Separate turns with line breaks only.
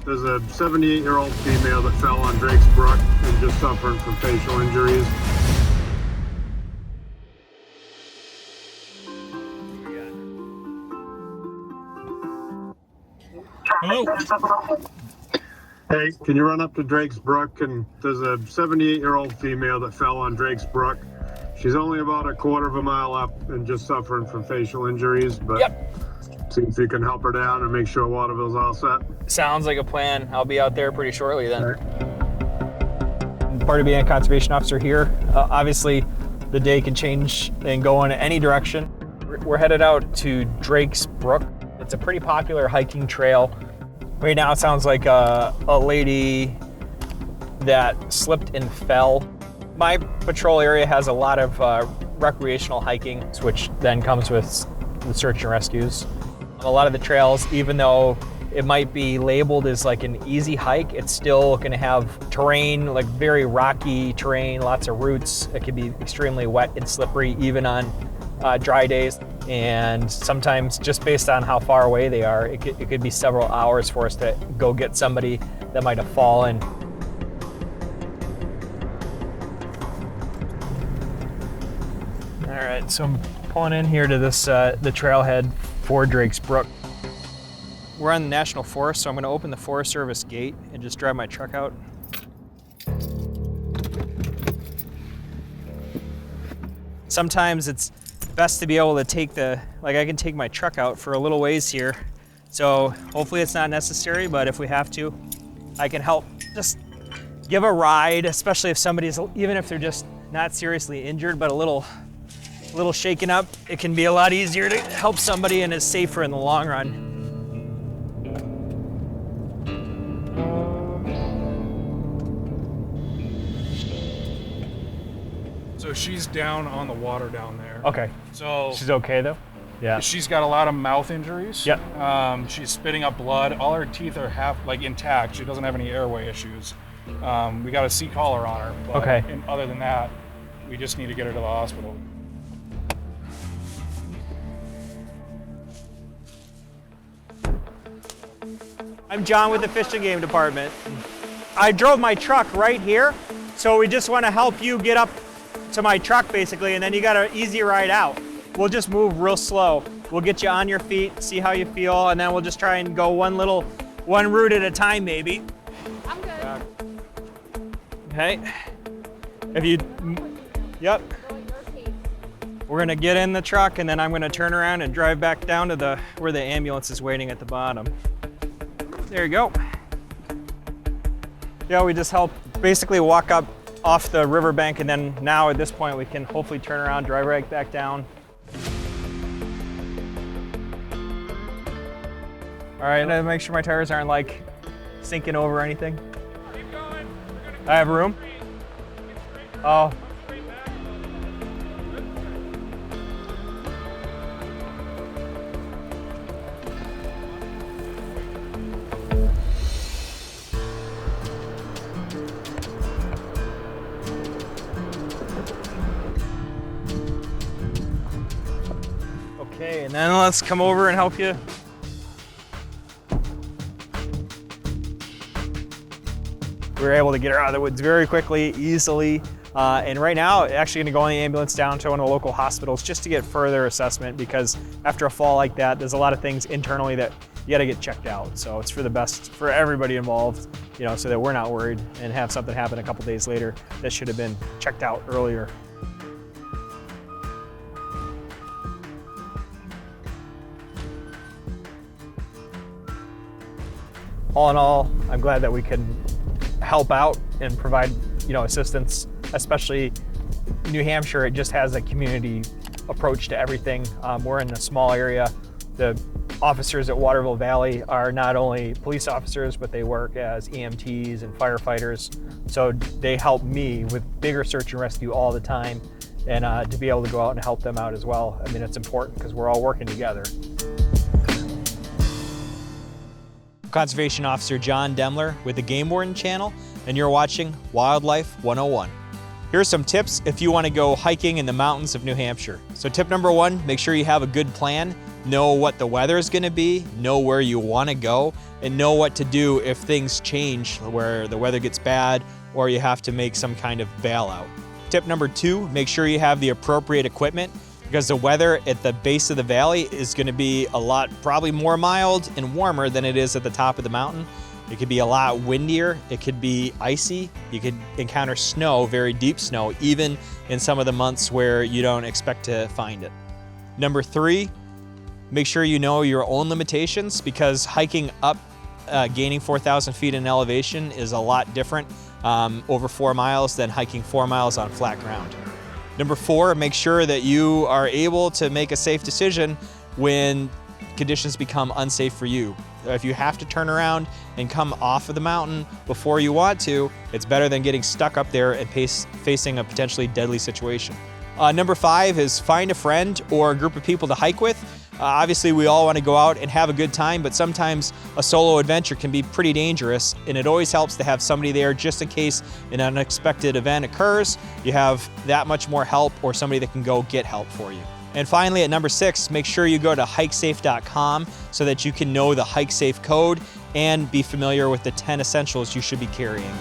There's a 78-year-old female that fell on Drake's Brook and just suffering from facial injuries.
Hello.
Hey, can you run up to Drake's Brook? And there's a 78-year-old female that fell on Drake's Brook. She's only about a quarter of a mile up and just suffering from facial injuries, but see if you can help her down and make sure Waterville's all set.
Sounds like a plan. I'll be out there pretty shortly then.
Right.
Part of being a conservation officer here, obviously the day can change and go in any direction. We're headed out to Drake's Brook. It's a pretty popular hiking trail. Right now it sounds like a lady that slipped and fell. My patrol area has a lot of recreational hiking, which then comes with the search and rescues. A lot of the trails, even though it might be labeled as like an easy hike, it's still gonna have terrain, like very rocky terrain, lots of roots. It can be extremely wet and slippery even on dry days. And sometimes just based on how far away they are, it could be several hours for us to go get somebody that might have fallen. All right, so I'm pulling in here to this the trailhead for Drake's Brook. We're on the National Forest, so I'm gonna open the Forest Service gate and just drive my truck out. Sometimes it's best to be able to take I can take my truck out for a little ways here. So hopefully it's not necessary, but if we have to, I can help just give a ride, especially if somebody's, even if they're just not seriously injured, but a little shaken up. It can be a lot easier to help somebody and is safer in the long run.
So she's down on the water down there.
Okay.
So
She's okay though? Yeah.
she's got a lot of mouth injuries.
Yep.
She's spitting up blood. All her teeth are intact. She doesn't have any airway issues. We got a C-collar on her. But
Okay.
And other than that, we just need to get her to the hospital.
I'm John with the Fish and Game Department. I drove my truck right here, so we just want to help you get up to my truck basically, and then you got an easy ride out. We'll just move real slow. We'll get you on your feet, see how you feel, and then we'll just try and go one route at a time maybe.
I'm good.
Okay. Yep. We're gonna get in the truck and then I'm gonna turn around and drive back down to where the ambulance is waiting at the bottom. There you go. Yeah, we just help basically walk up off the riverbank, and then now at this point we can hopefully turn around, drive right back down. All right, and make sure my tires aren't like sinking over or anything.
Keep going.
I have room? Oh. Okay, and then let's come over and help you. We were able to get her out of the woods very quickly, easily. And right now, actually gonna go in the ambulance down to one of the local hospitals just to get further assessment, because after a fall like that, there's a lot of things internally that you gotta get checked out. So it's for the best for everybody involved, so that we're not worried and have something happen a couple days later that should have been checked out earlier. All in all, I'm glad that we can help out and provide, assistance, especially New Hampshire. It just has a community approach to everything. We're in a small area. The officers at Waterville Valley are not only police officers, but they work as EMTs and firefighters. So they help me with bigger search and rescue all the time. And to be able to go out and help them out as well, I mean, it's important because we're all working together. Conservation Officer Jon Demler with the Game Warden Channel, and you're watching Wildlife 101. Here are some tips if you want to go hiking in the mountains of New Hampshire. So tip number one, make sure you have a good plan. know what the weather is going to be, know where you want to go, and know what to do if things change, where the weather gets bad or you have to make some kind of bailout. Tip number 2, make sure you have the appropriate equipment, because the weather at the base of the valley is going to be probably more mild and warmer than it is at the top of the mountain. It could be a lot windier, it could be icy, you could encounter snow, very deep snow, even in some of the months where you don't expect to find it. Number 3, make sure you know your own limitations, because hiking up, gaining 4,000 feet in elevation is a lot different over 4 miles than hiking 4 miles on flat ground. Number 4, make sure that you are able to make a safe decision when conditions become unsafe for you. If you have to turn around and come off of the mountain before you want to, it's better than getting stuck up there and facing a potentially deadly situation. Number 5 is find a friend or a group of people to hike with. Obviously, we all want to go out and have a good time, but sometimes a solo adventure can be pretty dangerous, and it always helps to have somebody there just in case an unexpected event occurs. You have that much more help, or somebody that can go get help for you. And finally, at number 6, make sure you go to hikesafe.com so that you can know the HikeSafe code and be familiar with the 10 essentials you should be carrying.